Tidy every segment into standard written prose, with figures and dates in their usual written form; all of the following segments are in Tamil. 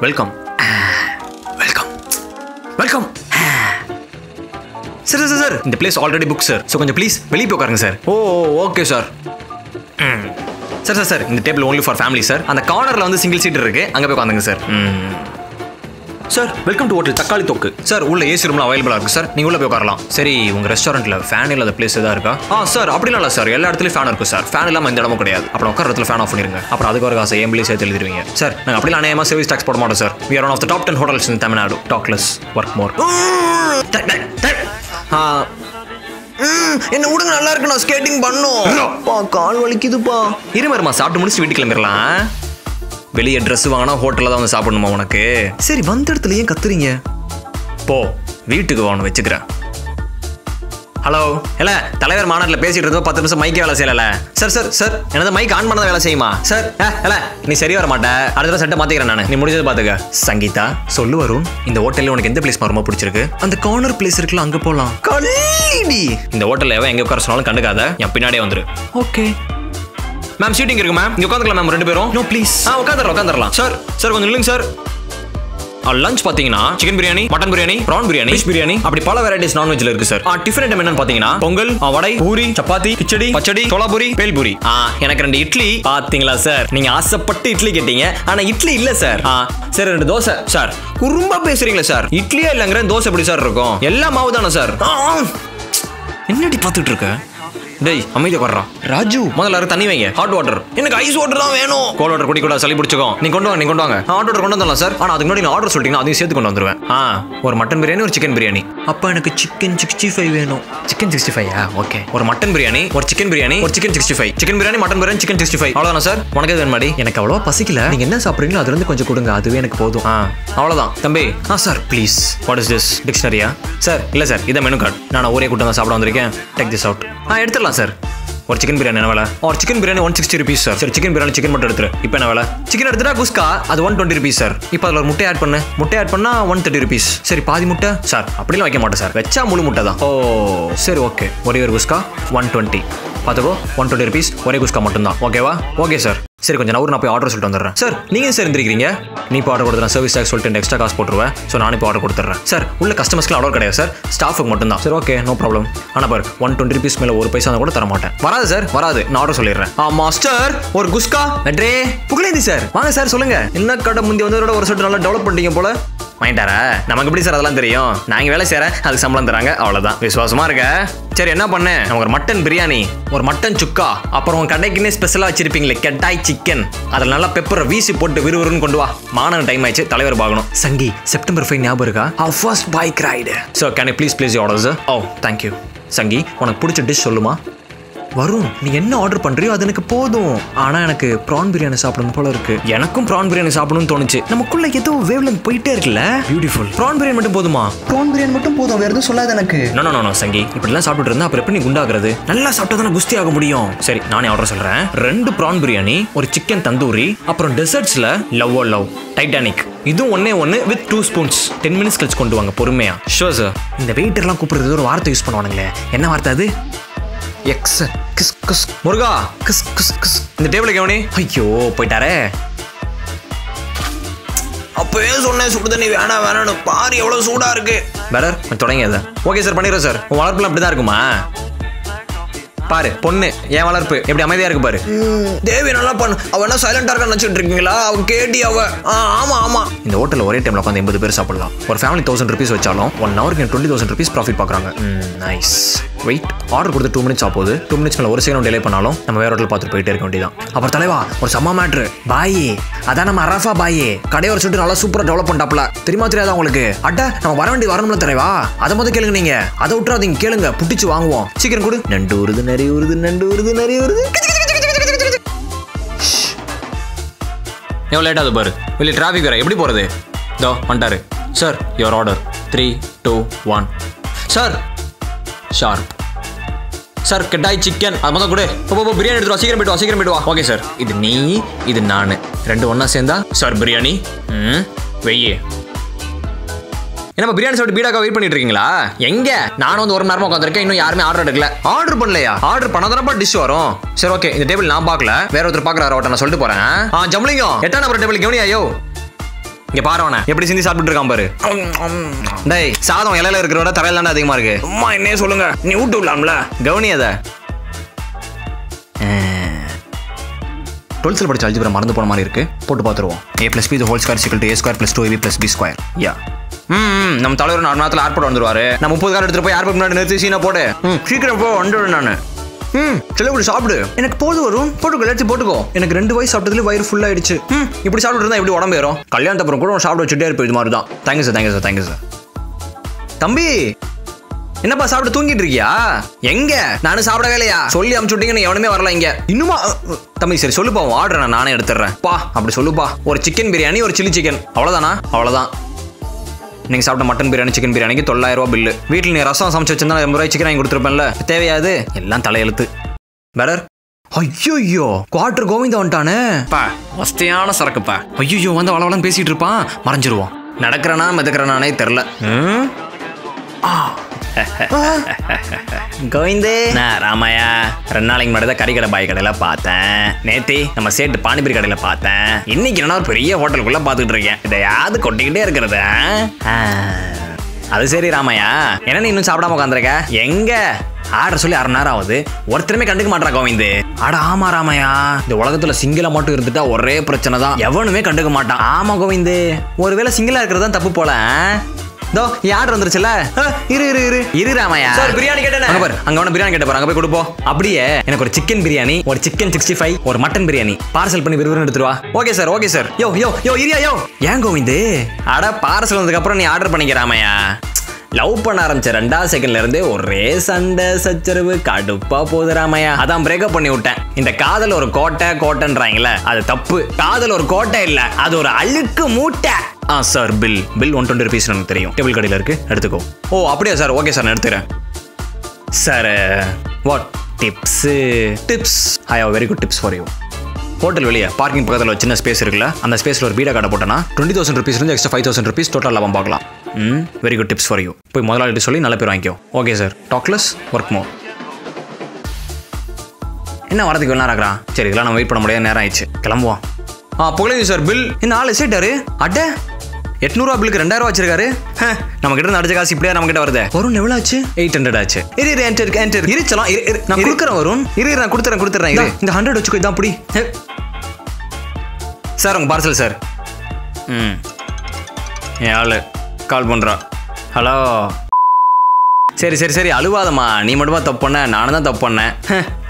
Welcome welcome welcome sir sir sir இந்த place already book sir. So கொஞ்சம் ப்ளீஸ் வெளியே போய் உட்காருங்க சார். Oh okay sir. Sir sir sir இந்த table only for family sir. அந்த கார்னரில் வந்து சிங்கிள் சீட் இருக்கு, அங்கே போய் உட்காந்துங்க sir. Sir welcome to hotel Thakkali Thokku. Sir உள்ள ஏசி ரூம்ல அவைலபிளா இருக்கு சார், நீங்க உள்ள போய் உட்காரலாம். சரி உங்க ரெஸ்டாரண்ட்ல ஃபேன் இல்லாத பிளேஸ் ஏதாவது இருக்கா? சார் அப்படிலாம் இல்லை சார், எல்லா இடத்துலயும் ஃபேன் இருக்கும் சார். ஃபேன் இல்லாமல் இந்த இடமும் கிடையாது. அப்புறம் உட்கார இடத்துல ஃபேன் ஆஃப் பண்ணிருங்க. அப்புறம் அதுக்கு ஒரு காசை ஏம்பிளி சேர்த்து எழுதிருவீங்க சார். நாங்கள் அப்படிலாம் அநேகமாக சர்வீஸ் டாக்ஸ் போட மாட்டோம் sir. We are one of the top 10 hotels in Tamil Nadu. Talk less, work more. என்ன விடுங்க, நல்லா இருக்கு, நான் ஸ்கேட்டிங் பண்ணும். கால் வலிக்குதுப்பா. இருமருமா சாப்பிட்டு முடிச்சு வீட்டுக்கு கிளம்பிடலாம். வெளியே ட்ரெஸ் வாங்கினா ஹோட்டலில் தான் வந்து சாப்பிடணுமா உனக்கு? சரி வந்த இடத்துல ஏன் கத்துறீங்க? போ வீட்டுக்கு வான்னு வச்சுக்கிறேன். ஹலோ இல்லை தலைவர் மாநாட்டில் பேசிட்டு இருந்தோம், 10 நிமிஷம் மைக்கே வேலை செய்யலை சார். சார் சார் எனது மைக் ஆன் பண்ணதான் வேலை செய்யுமா சார்? இல்லை நீ சரி வர மாட்டேன், அடுத்த சட்டை மாற்றிக்கிறேன் நான். நீ முடிஞ்சது பார்த்துக்க. சங்கீதா சொல்லு வருண், இந்த ஹோட்டலில் உனக்கு எந்த பிளேஸ் ரொம்ப பிடிச்சிருக்கு? அந்த கார்னர் பிளேஸ் இருக்குல்ல, அங்கே போகலாம். கல்லிடி இந்த ஹோட்டலில் எவன் எங்கே உட்கார சொன்னாலும் கண்டுக்காத, என் பின்னாடியே வந்துரு. ஓகே மேம், சீட்டிங் இருக்கு மேம், இங்கே உட்காந்துக்கலாம் மேம் 2 பேரும். No please. உட்காந்துடலாம் சார். சார் கொஞ்சம் இல்லைங்க சார். லஞ்ச் பாத்தீங்கன்னா chicken biryani, mutton biryani, prawn biryani, fish biryani, அப்படி பல வெரைட்டிஸ் நான்வெஜ்ல இருக்கு சார். டிஃபன் ஐட்டம் என்னன்னு பாத்தீங்கன்னா பொங்கல், வடை, பூரி, சப்பாத்தி, கிச்சடி, பச்சடி, சோளாபூரி, பேல்பூரி. எனக்கு 2 இட்லி. பாத்தீங்களா சார், நீங்க ஆசைப்பட்டு இட்லி கேட்டீங்க, ஆனா இட்லி இல்ல சார். சார் 2 தோசை. சார் குறும்பா பேசுறீங்களா சார்? இட்லியா இல்லங்கிற தோசை எப்படி சார் இருக்கும்? எல்லா மாவு தானே சார். என்னடி பாத்துட்டு இருக்க? டேய் அமைதியா வர்றா. ராஜு முதல்ல தண்ணி வைங்க, ஹாட் வாட்டர். எனக்கு ஐஸ் வாட்டர் தான் வேணும். கோல்ட் வாட்டர் குடி கூட சளி பிடிச்சுக்கோ. நீ கொண்டு வாங்க. ஹாட் வாட்டர் கொண்டு வந்துடலாம் சார். ஆனா அதுக்கு முன்னாடி நான் ஆர்டர் சொல்லிட்டீங்கன்னா அதையும் சேர்த்து கொண்டு வந்துருவேன். ஒரு மட்டன் பிரியாணி, ஒரு சிக்கன் பிரியாணி. அப்ப எனக்கு சிக்கன் 65 வேணும். Chicken 65 okay. ஒரு மட்டன் பிரியாணி, ஒரு சிக்கன் பிரியாணி, ஒரு chicken 65. Chicken biryani, mutton biryani, chicken 65. அவ்வளவுதானா சார்? உனக்கு எது வேணுமாடி? எனக்கு அவ்வளவா பசிக்கல. நீங்க என்ன சாப்பிடுறீங்களோ அதுல இருந்து கொஞ்சம் கொடுங்க, அதுவே எனக்கு போதும். அவ்வளவுதான் தம்பி. Sir please. What is this? டிக்ஷனரியா சார்? இல்ல சார், இதை மெனு கார்டு. நான் ஒரே கூட்டம் தான் சாப்பிட வந்திருக்கேன். Take this out. எடுத்துடலாம் சார். ஒரு சிக்கன் பிரியாணி என்ன வேலை? ஒரு சிக்கன் பிரியாணி 160 rupees சார். சரி சிக்கன் பிரியாணி சிக்கன் மட்டும் எடுத்துரு. இப்போ என்ன வேலை? சிக்கன் எடுத்துட்டா குஸ்கா அது 120 rupees சார். இப்போ அதில் ஒரு முட்டை ஆட் பண்ணு. முட்டை ஆட் பண்ணா 130 rupees. சரி பாதி முட்டை சார்? அப்படிலாம் வைக்க மாட்டேன் சார், வச்சா முழு முட்டை தான். சரி ஓகே. ஒரே ஒரு குஸ்கா 120. பார்த்துக்கோ 120 rupees ஒரே குஸ்கா மட்டும்தான். ஓகேவா? Okay sir. சரி கொஞ்சம் நான் போய் ஆர்டர் சொல்லிட்டு வந்துடுறேன் சார். நீங்க சார் இருந்திருக்கீங்க, நீ இப்போ ஆர்டர் கொடுத்துறேன். சர்வீஸ் டாக்ஸ் சொல்லிட்டு எக்ஸ்ட்ரா காசு போட்டுருவேன். ஸோ நான் இப்போ ஆர்டர் கொடுத்துட்றேன் சார். உள்ள கஸ்டமர்ஸ்க்கு ஆர்டர் கிடையாது சார், ஸ்டாஃபுக்கு மட்டும் தான். சரி ஓகே நோ ப்ராப்ளம். ஆனால் பாரு 120 rupees மேலே ஒரு பைசா கூட தர மாட்டேன். வராது சார், வராது. நான் ஆர்டர் சொல்லிடுறேன். மாஸ்டர் ஒரு குஸ்கா வெட்ரே புகழேந்தி சார். வாங்க சார் சொல்லுங்க. என்ன கடை முந்தி வந்ததோட ஒரு சொட்டு நல்லா டெவலப் பண்ணிட்டீங்க போல. வாங்கிட்டாரா? நமக்கு எப்படி சார் அதெல்லாம் தெரியும்? நாங்க வேலை செய்யறேன், அதுக்கு சம்பளம் தராங்க, அவ்வளவுதான். விசுவாசமா இருக்க. சரி என்ன பண்ண? நமக்கு ஒரு மட்டன் பிரியாணி, ஒரு மட்டன் சுக்கா, அப்புறம் கடைக்குன்னே ஸ்பெஷலா வச்சிருப்பீங்களே கெட்டாய் சிக்கன், அதில் நல்லா பெப்பரை வீசி போட்டு விறுவிறுன்னு கொண்டு வா. மாணவன் டைம் ஆயிடுச்சு, தலைவர் பார்க்கணும். சங்கி செப்டம்பர் 5 ஞாபகம் இருக்கா? our first bike ride. So can you please place your orders? Oh thank you. சங்கி உனக்கு பிடிச்ச டிஷ் சொல்லுமா? வருண் நீ என்ன ஆர்டர் பண்றியோ அது எனக்கு போதும். ஆனா எனக்கு ப்ரான் பிரியாணி சாப்பிடணும் போல இருக்கு. எனக்கும் ப்ரான் பிரியாணி சாப்பிடணும்னு தோணுச்சு. நமக்குள்ள ஏதோ வேவ்லெங்த் போயிட்டே இருக்குல்ல. பியூட்டிஃபுல். ப்ரான் பிரியாணி மட்டும் போதுமா? ப்ரான் பிரியாணி மட்டும் போதும், வேற எதுவும் சொல்லாத எனக்கு. நோ சங்கி, இப்படிலாம் சாப்பிட்டு இருந்தா அப்புறம் எப்படி நீ குண்டாகிறது? நல்லா சாப்பிட்டா தானே குஸ்தி ஆக முடியும். சரி நானே ஆர்டர் சொல்றேன். 2 ப்ரான் பிரியாணி, ஒரு சிக்கன் தந்தூரி, அப்புறம் டெசர்ட்ஸ்ல லவ் டைட்டானிக். இதுவும் ஒண்ணே வித் 2 spoons. 10 minutes கழிச்சு கொண்டு வாங்க பொறுமையா. Sure sir. இந்த வெயிட்டர்லாம் கூப்பிடுறது ஒரு வார்த்தை யூஸ் பண்ணுவானுங்களே, என்ன வார்த்தை அது? எக்ஸ் கிஸ் கிஸ் முருகா கிஸ் கிஸ் கிஸ். இந்த டேபிள் கவனி. ஐயோ போயிட்டாரே. அப்பவே சொன்னேன் சுடு தண்ணி வேணாம் பாரு எவ்வளவு சூடா இருக்கு. பெட்டர் தொடங்கி அதை. ஓகே சார் பண்ணிடுறேன் சார். உன் வளர்ப்புல அப்படிதான் இருக்குமா? பாரு பொண்ணு என் வளர்ப்பு எப்படி அமைதியா இருக்கு பாரு. தேவி நல்லா பண்ணு. அவ என்ன சைலண்டா இருக்கா நினைச்சிட்டு இருக்கீங்களா? அவ கேட்டி அவ. ஆமா இந்த ஹோட்டல்ல ஒரே டைம்ல உட்காந்து 80 பேர் சாப்பிடலாம். ஒரு ஃபேமிலி 1000 rupees வச்சாலும் 1 ஹவருக்கு 20,000 rupees ப்ராஃபிட் பாக்குறாங்க. நைஸ். வெயிட் ஆர்டர் கொடுத்து 2 minutes ஆகுது. 2 minutes மேல ஒரு செகண்ட் டிலே பண்ணாலும் நம்ம வேற ஹோட்டல் பார்த்துட்டு போயிட்டே இருக்க வேண்டியதான். அப்புறம் தலைவா ஒரு செம்ம மேட்ரு. பாய் அதான் நம்ம அரஃபா பாய் கடையை ஒரு சொல்லிட்டு நல்லா சூப்பரா டெவலப் பண்ணிட்டாப்ல. தெரியாதா உங்களுக்கு? அட்ட நம்ம வரணும்ல தலைவா. அதை முதல் கேளுங்க. நீங்க அதை விட்டுறாதீங்க, கேளுங்க, புட்டிச்சு வாங்குவோம். சீக்கிரம் கொடு. நண்டு வருது நிறைய வருது. எவ்வளோ லேட் ஆகுது பாரு. வெளியே டிராஃபிக் வேற, எப்படி போறது? இதோ வந்துட்டாரு sir. Your order 3 2 1. Sir sharp sir. கெட்டாய் சிக்கன் அது மொத்தம் கூட. பிரியாணி எடுத்துருவா. சீக்கிரம் போயிட்டு வா. Okay sir. இது நீ இது நான் 2 ஒண்ணா சேர்ந்தா சார் பிரியாணி. வெய்யே என்னப்பா பிரியாணி சாப்பிட்டு பீடாக்கா வெயிட் பண்ணிட்டு இருக்கீங்களா? எங்க நானும் வந்து 1 மணி நேரமா உட்காந்துருக்கேன், இன்னும் யாருமே ஆர்டர் எடுக்கல. ஆர்டர் பண்ணலையா? ஆர்டர் பண்ணாதானப்பா டிஷ் வரும். சரி ஓகே, இந்த டேபிள் நான் பார்க்கல, வேற ஒருத்தர் பார்க்கறாரு, அவட்ட நான் சொல்லிட்டு போறேன். ஜம்பளிங்கம் 8ஆம் நம்பர் டேபிள் கவனியாயோ. இங்க பாருவன எப்படி சிந்தி சாப்பிட்டு இருக்கான் பாரு. டேய் சாதம் இலையில இருக்கிறத விட தரையில தானே அதிகமா இருக்கு. அம்மா என்னையே சொல்லுங்க, நீ ஊட்டு விடலாம்ல. கவனி அத 12th படிச்ச அல்ஜிப்ரா மறந்து போன மாதிரி இருக்கு. போட்டு பார்த்துருவோம். a + b ² = a² + 2ab + b². யா நம்ம தலைவர் 4 நேரத்தில் ஏர்போர்ட் வந்துருவாரு. நான் 30 கார் எடுத்துட்டு போய் ஏர்போர்ட் முன்னாடி நிறுத்தி சீனா போடு. சீக்கிரம் போ, வந்துடுவேன் நான். செலவு சாப்பிடு. எனக்கு போது வரும், போட்டுக்கோ, எல்லாத்தையும் போட்டுக்கோ. எனக்கு 2 வயசு சாப்பிட்டதுல வயிறு ஃபுல் ஆயிடுச்சு. இப்படி சாப்பிட்டு இருந்தா எப்படி உடம்பு ஏறும்? கல்யாணத்து அப்புறம் கூட சாப்பிட வச்சுட்டே இருப்பேன் இது மாதிரி தான். Thank you sir, thank you sir. தம்பி என்னப்பா சாப்பிட்டு தூங்கிட்டு இருக்கியா? எங்க நானும் சாப்பிடவே இல்லையா? சொல்லி அமுச்சு விட்டீங்கன்னு எவனுமே வரல இங்க. இன்னுமா தம்பி? சரி சொல்லுப்பா, ஆர்டர் நானே எடுத்துறேன் பா. அப்படி சொல்லுப்பா. ஒரு சிக்கன் பிரியாணி, ஒரு சில்லி சிக்கன், அவ்வளவுதானா? அவ்வளவுதான். நீங்க சாப்பிட்ட மட்டன் பிரியாணி, சிக்கன் பிரியாணிக்கு 900 ரூபாய் பில்லு. வீட்டில் நீ ரசம் சமைச்சு வச்சிருந்தா 80 ரூபாய் சிக்கன் வாங்கி கொடுத்துருப்பேன்ல. தேவையாது எல்லாம் தலையெழுத்து. பெடர். ஐயோ குவார்டர் கோவிந்தா வந்துட்டானே. பா வஸ்தியான சரக்குப்பா. ஐயோ வந்து வளவளன்னு பேசிட்டு இருப்பான், மறைஞ்சிருவோம். நடக்கிறனா மிதக்கிறனானே தெரில. கோவிந்தே ராமையா 2 நாளைக்கு முன்னாடி தான் கறிக்கடை பாய் கடையில பார்த்தேன். நேத்தி நம்ம சேட்டு பானிபூரி கடையில பார்த்தேன். இன்னைக்கு என்ன ஒரு பெரிய ஹோட்டலுக்குள்ள பார்த்துட்டு இருக்கேன். இதையாவது கொட்டிக்கிட்டே இருக்கிறது. அது சரி ராமையா, என்ன நீ இன்னும் சாப்பிடாம உட்காந்துருக்க? எங்க ஆர்டர் சொல்லி 1/2 நேரம் ஆகுது, ஒருத்தருமே கண்டுக்க மாட்டா கோவிந்து. அட ஆமா ராமையா, இந்த உலகத்துல சிங்கிளா மட்டும் இருந்துட்டா ஒரே பிரச்சனை தான், எவனுமே கண்டுக்க மாட்டான். ஆமா கோவிந்து, ஒருவேளை சிங்கிளா இருக்கிறது தான் தப்பு போல. தோ ஆர்டர் வந்துருச்சுல. இரு ராமையா, சார் பிரியாணி கேட்டேன். அங்க பாரு, அங்க ஒண்ணு பிரியாணி கேட்ட பாரு, அங்க போய் கொடுப்போம். அப்படியே எனக்கு ஒரு சிக்கன் பிரியாணி, ஒரு சிக்கன் 65, ஒரு மட்டன் பிரியாணி பார்சல் பண்ணி விறுவிறுன்னு எடுத்துருவா. Okay sir, okay sir. யோ இரியா யோ. ஏன் கோவிந்து? அட பார்சல் வந்ததுக்கு அப்புறம் நீ ஆர்டர் பண்ணிக்க ராமையா. லவ் பண்ண ஆரம்பிச்ச 2வது செகண்ட்ல இருந்தே ஒரே சண்டை சச்சரவு, கடுப்பா போகுது ராமையா. அதான் பிரேக்கப் பண்ணி விட்டேன். இந்த காதல் ஒரு கோட்டைன்றாங்களே, அது தப்பு. காதல் ஒரு கோட்டை இல்ல, அது ஒரு அழுக்கு மூட்டை. சார் பில் 120 rupees எனக்கு தெரியும், டேபிள் கடையில் இருக்கு, எடுத்துக்கோ. ஓ அப்படியா சார்? ஓகே சார், நான் எடுத்துறேன். Sir what tips? I have very good tips for you. Hotel வெளியே பார்க்கிங் பக்கத்தில் ஒரு சின்ன ஸ்பேஸ் இருக்குல்ல, அந்த ஸ்பேஸில் ஒரு பீடா கடை போட்டேன்னா 20,000 rupees எக்ஸ்ட்ரா 5,000 rupees டோட்டல் லாபம் பார்க்கலாம். Very good tips for you. போய் முதலாளிட்டு சொல்லி நல்ல பேர் வாங்கிக்கோ. Okay sir, டாக்லெஸ் work more. என்ன வரதுக்கு வேணா இருக்கிறான்? சரி இதெல்லாம் நம்ம வெயிட் பண்ண முடியாது, நேரம் ஆயிடுச்சு, கிளம்புவான். Pugazhendhi sir bill. இந்த ஆள் எஸ்டேட்டாரு. அட 800 ரூபா பில்லுக்கு 2000 வச்சிருக்காரு. நம்ம கிட்ட அடிச்ச காசு இப்படியா நம்ம கிட்ட வருது. வரும் எவ்வளவு ஆச்சு? 800 ஆச்சு. இருச்சலாம் நான் கொடுக்குறேன். வரும் நான் கொடுத்துறேன். இந்த 100 வச்சுக்கோ, இதான் அப்படி. சார் உங்க பார்சல் சார். என் ஆளு கால் பண்றா. ஹலோ. சரி அழுவாதம்மா, நீ மட்டுமா தப்பு பண்ண? நானும் தான் தப்பு பண்ணேன்.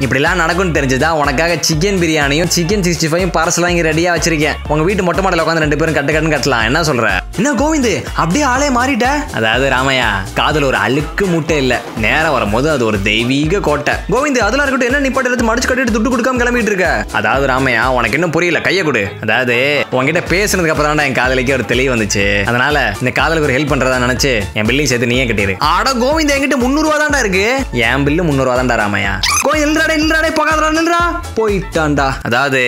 இப்படிலாம் நடக்கும்னு தெரிஞ்சுதான் உனக்காக சிக்கன் பிரியாணியும் சிக்கன் 65 பார்சல் வாங்கி ரெடியா வச்சிருக்கேன். உங்க வீட்டு மொட்டை மாடல உட்காந்து 2 பேரும் கட்டுன்னு கட்டலாம். என்ன சொல்ற? என்ன கோவிந்து அப்படியே ஆளே மாறிட்ட? அதாவது ராமையா, காதல் ஒரு அழுக்கு மூட்டை இல்ல, நேரம் வரும்போது அது ஒரு தெய்வீக கோட்டை. கோவிந்து அதெல்லாம் இருக்கட்டும், என்ன நிப்பாட்டு எடுத்து மடிச்சு கட்டிட்டு துட்டு கொடுக்காம கிளம்பிட்டு இருக்க? அதாவது ராமையா, உனக்கு இன்னும் புரியல, கையை கொடு. அதாவது உங்ககிட்ட பேசுனதுக்கு அப்புறம் தான் என் காதலிக்கு ஒரு தெளிவு வந்துச்சு. அதனால இந்த காதலுக்கு ஒரு ஹெல்ப் பண்றதா நினைச்சு என் பில்லையும் சேர்த்து நீயே கட்டிடு. அட கோவிந்து, என்கிட்ட 300 ரூபா தான்டா இருக்கு. என் பில்லு 300 ரூபா தான்டா ராமையா. போயிட்டான்டா. அதாவது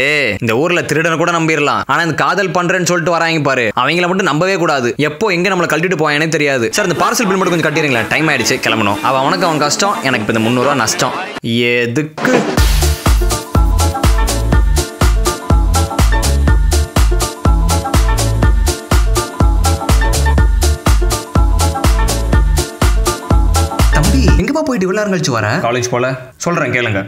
இந்த ஊர்ல திருடனை கூட நம்பிடலாம், ஆனா இந்த காதல் பண்றேன்னு சொல்லிட்டு வராங்க பாரு, அவங்கள மட்டும் நம்பவே கூடாது. எப்போ எங்க நம்மள கழட்டிட்டு போவானே தெரியாது. சார் இந்த பார்சல் பில் மட்டும் கொஞ்சம் கட்டிடுங்களா, டைம் ஆயிடுச்சு, கிளம்பணும். அவன் கஷ்டம், எனக்கு இப்ப இந்த 300 ரூபா நஷ்டம். எதுக்கு? தம்பி எங்கப்பா போயிட்டு இவ்வளவு நேரம் கழிச்சு வர? காலேஜ் போல. சொல்றேன் கேளுங்க.